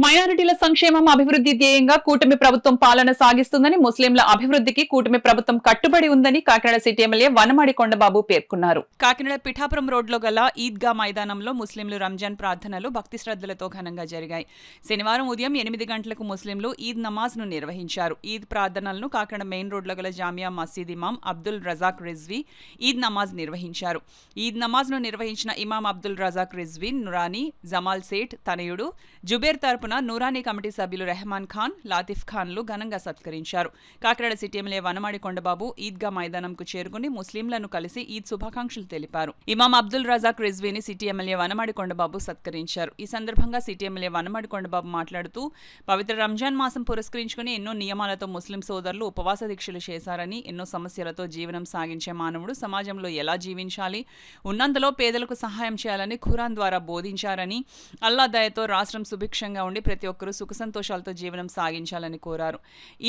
మైనారిటీల సంక్షేమం అభివృద్ధి ధ్యేయంగా కూటమి ప్రభుత్వం పాలన సాగిస్తుందని, ముస్లింల అభివృద్ధికి కూటమి ప్రభుత్వం కట్టుబడి ఉందని కాకినాడ సిటీ ఎమ్మెల్యే వనమాడి కొండబాబు పేర్కొన్నారు. కాకినాడ పిఠాపురం రోడ్లో గల ఈద్గా మైదానంలో ముస్లింలు రంజాన్ ప్రార్థనలు భక్తి శ్రద్ధలతో ఘనంగా జరిగాయి. శనివారం ఉదయం 8 గంటలకు ముస్లింలు ఈద్ నమాజ్ ను నిర్వహించారు. ఈద్ ప్రార్థనలను కాకినాడ మెయిన్ రోడ్లో గల జామియా మసీద్ ఇమాం అబ్దుల్ రజాక్ రిజ్వీ ఈద్ నమాజ్ నిర్వహించారు. ఈద్ నమాజ్ ను నిర్వహించిన ఇమాం అబ్దుల్ రజాక్ రిజ్వీ నురానీ జమాల్ సేఠ్ తనయుడు జుబేర్ తరపున నూరానీ కమిటీ సభ్యులు రెహమాన్ ఖాన్, లాతిఫ్ ఖాన్లు ఘనంగా సత్కరించారు. కాకినాడ సిటీ ఎమ్మెల్యే వనమాడి కొండబాబు ఈద్గా మైదానంకు చేరుకుని ముస్లింలను కలిసి ఈద్ శుభాకాంక్షలు తెలిపారు. ఇమాం అబ్దుల్ రజాక్ రిజ్వీని సిటీ ఎమ్మెల్యే వనమాడి కొండబాబు సత్కరించారు. ఈ సందర్భంగా సిటీ ఎమ్మెల్యే వనమాడి కొండబాబు మాట్లాడుతూ, పవిత్ర రంజాన్ మాసం పురస్కరించుకుని ఎన్నో నియమాలతో ముస్లిం సోదరులు ఉపవాస దీక్షలు చేశారని, ఎన్నో సమస్యలతో జీవనం సాగించే మానవుడు సమాజంలో ఎలా జీవించాలి, ఉన్నంతలో పేదలకు సహాయం చేయాలని ఖురాన్ ద్వారా బోధించారని, అల్లా దయతో రాష్ట్రం సుభిక్షంగా ఉండి ప్రతి ఒక్కరూ సుఖ సంతోషాలతో జీవనం సాగించాలని కోరారు.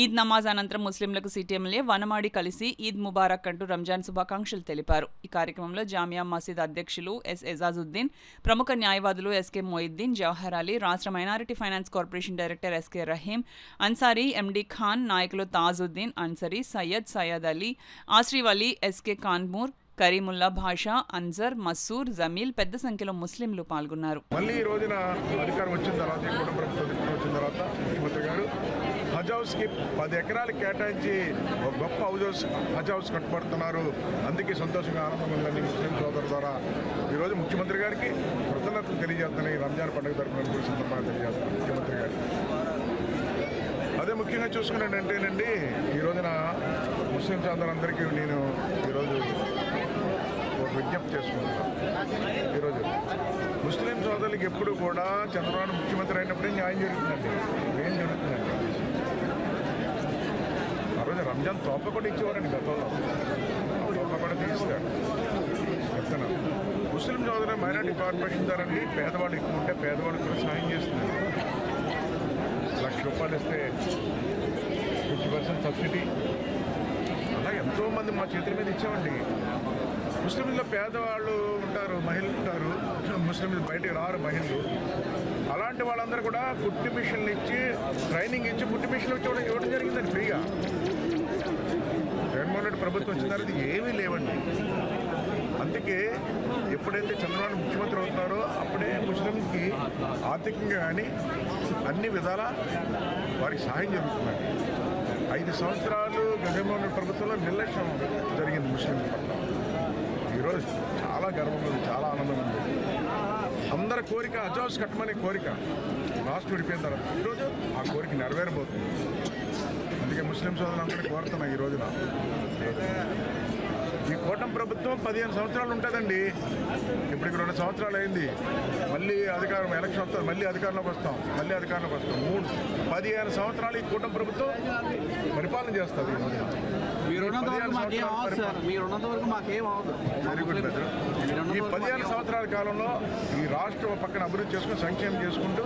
ఈద్ నమాజ్ అనంతరం ముస్లింలకు సిటీ ఎమ్మెల్యే వనమాడి కలిసి ఈద్ ముబారక్ అంటూ రంజాన్ శుభాకాంక్షలు తెలిపారు. ఈ కార్యక్రమంలో జామియా మసీద్ అధ్యక్షులు ఎస్ ఎజాజుద్దీన్, ప్రముఖ న్యాయవాదులు ఎస్కే మొయిద్దీన్, జవహర్ అలీ, రాష్ట్ర minority finance corporation director SK Rahim, Ansari, MD Khan, నాయకులు తాజుద్దీన్ అన్సరీ, సయ్యద్ అలీ, ఆశ్రీఫ్ అలీ, ఎస్కే కాన్మూర్, కరీముల్లా భాషా, అన్జర్, మసూర్, జమీల్ పెద్ద సంఖ్యలో ముస్లింలు పాల్గొన్నారు. మళ్ళీ ఈ రోజున అధికారం వచ్చిన తర్వాత వచ్చిన తర్వాత ముఖ్యమంత్రి గారు హజ్ హౌస్కి 10 ఎకరాలు కేటాయించి ఒక గొప్ప హజ్ హౌస్ కట్టుబడుతున్నారు. అందుకే సంతోషంగా ఆనందంగా ఉందని ముస్లిం సోదరుల ద్వారా ఈరోజు ముఖ్యమంత్రి గారికి కృతజ్ఞతలు తెలియజేస్తున్నాయి. రంజాన్ పండుగ తరపున సందర్భంగా తెలియజేస్తున్నాను ముఖ్యమంత్రి గారికి. అదే ముఖ్యంగా చూసుకున్నానంటేనండి, ఈ రోజున ముస్లిం సోదరులందరికీ నేను ఈరోజు విజ్ఞప్తి చేసుకుంటున్నాను. ఈరోజు ముస్లిం సోదరులకి ఎప్పుడు కూడా చంద్రబాబు ముఖ్యమంత్రి అయినప్పుడే న్యాయం జరుగుతుందండి. ఏం జరుగుతుందండి? ఆ రోజు రంజాన్ తోఫా కూడా ఇచ్చేవారండి గతంలో. తోఫా కూడా తీయిస్తాడు. చెప్తున్నా, ముస్లిం సోదరులు మైనారిటీ కార్పొరేషన్ ధరండి పేదవాళ్ళు ఎక్కువ ఉంటే పేదవాళ్ళకి కూడా సాయం చేస్తుంది. ₹1,00,000 ఇస్తే 50% సబ్సిడీ, అలా ఎంతోమంది మా చేతుల మీద ఇచ్చామండి. ముస్లింల్లో పేదవాళ్ళు ఉంటారు, మహిళలు ఉంటారు, ముస్లిం బయటకు రారు మహిళలు. అలాంటి వాళ్ళందరూ కూడా కుట్టి మిషన్లు ఇచ్చి ట్రైనింగ్ ఇచ్చి కుట్టి మిషన్లు వచ్చి ఇవ్వడం జరిగిందండి ఫ్రీగా. జగన్మోహన్ రెడ్డి ప్రభుత్వం వచ్చిన తర్వాత ఏమీ లేవండి. అందుకే ఎప్పుడైతే చంద్రబాబు ముఖ్యమంత్రి అవుతున్నారో అప్పుడే ముస్లింకి ఆర్థికంగా కానీ అన్ని విధాల వారికి సహాయం జరుగుతుందండి. 5 సంవత్సరాలు జగన్మోహన్ రెడ్డి ప్రభుత్వంలో నిర్లక్ష్యం జరిగింది ముస్లింల పట్ల. ఈరోజు చాలా గర్వంగా ఉంది, చాలా ఆనందంగా ఉంది. అందరి కోరిక హజ్ హౌస్ కట్టమనే కోరిక రాష్ట్రం విడిపోయిన తర్వాత ఈరోజు ఆ కోరిక నెరవేరబోతుంది. అందుకే ముస్లిం సోదరులందరినీ కోరుతున్నా ఈ రోజున. ఈ కూటమి ప్రభుత్వం 15 సంవత్సరాలు ఉంటుందండి. ఇప్పటికి 2 సంవత్సరాలు అయింది. మళ్ళీ అధికారం ఎలక్షన్ వస్తుంది, మళ్ళీ అధికారంలోకి వస్తాం. 15 సంవత్సరాలు ఈ కూటమి ప్రభుత్వం పరిపాలన చేస్తుంది. ఈ 15 సంవత్సరాల కాలంలో ఈ రాష్ట్రం పక్కన అభివృద్ధి చేసుకుని సంక్షేమం చేసుకుంటూ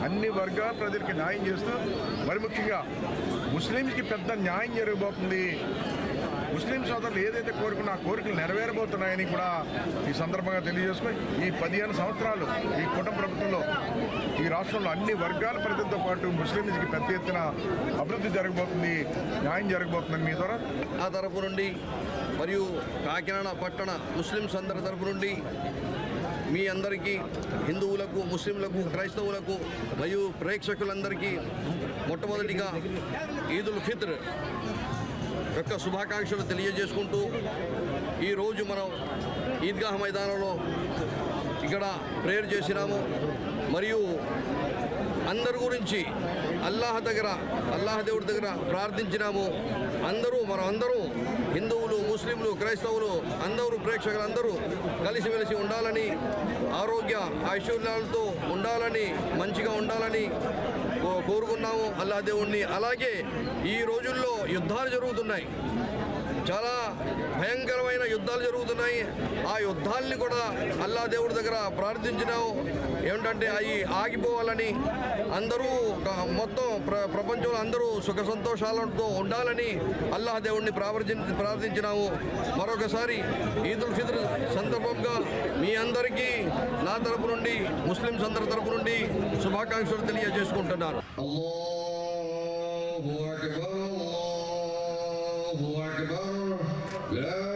అన్ని వర్గాల ప్రజలకి న్యాయం చేస్తూ, మరి ముఖ్యంగా ముస్లింస్కి పెద్ద న్యాయం జరగబోతుంది. ముస్లిం సోదరులు ఏదైతే కోరుకున్నా ఆ కోరికలు నెరవేరబోతున్నాయని కూడా ఈ సందర్భంగా తెలియజేసుకుని, ఈ 15 సంవత్సరాలు ఈ కుటుంబ ప్రభుత్వంలో ఈ రాష్ట్రంలో అన్ని వర్గాల ప్రజలతో పాటు ముస్లింస్కి పెద్ద ఎత్తున అభివృద్ధి జరగబోతుంది, న్యాయం జరగబోతుందని మీ ద్వారా ఆ తరపు నుండి మరియు కాకినాడ పట్టణ ముస్లింస్ అందరి తరపు నుండి మీ అందరికీ, హిందువులకు, ముస్లింలకు, క్రైస్తవులకు మరియు ప్రేక్షకులందరికీ మొట్టమొదటిగా ఈదుల్ ఫిత్ర్ యొక్క శుభాకాంక్షలు తెలియజేసుకుంటూ, ఈరోజు మనం ఈద్గా మైదానంలో ఇక్కడ ప్రేయర్ చేసినాము. మరియు అందరి గురించి అల్లాహ్ దేవుడి దగ్గర ప్రార్థించినాము. అందరూ హిందువులు, ముస్లింలు, క్రైస్తవులు అందరూ, ప్రేక్షకులందరూ కలిసిమెలిసి ఉండాలని, ఆరోగ్య ఐశ్వర్యాలతో ఉండాలని, మంచిగా ఉండాలని కోరుకున్నాము అల్లాహ్ దేవుడిని. అలాగే ఈ రోజుల్లో యుద్ధాలు జరుగుతున్నాయి. చాలా భయంకరమైన యుద్ధాలు జరుగుతున్నాయి. ఆ యుద్ధాల్ని కూడా అల్లా దేవుడి దగ్గర ప్రార్థించినాము ఏమిటంటే అవి ఆగిపోవాలని, అందరూ మొత్తం ప్రపంచంలో అందరూ సుఖ సంతోషాలతో ఉండాలని అల్లాహ్ దేవుడిని ప్రార్థించినాము. మరొకసారి ఈదుల్ ఫిత్ర్ సందర్భంగా మీ అందరికీ నా తరపు నుండి, ముస్లిమ్స్ అందరి తరపు నుండి శుభాకాంక్షలు తెలియజేసుకుంటున్నాను. Allahu Akbar, Allahu Akbar, La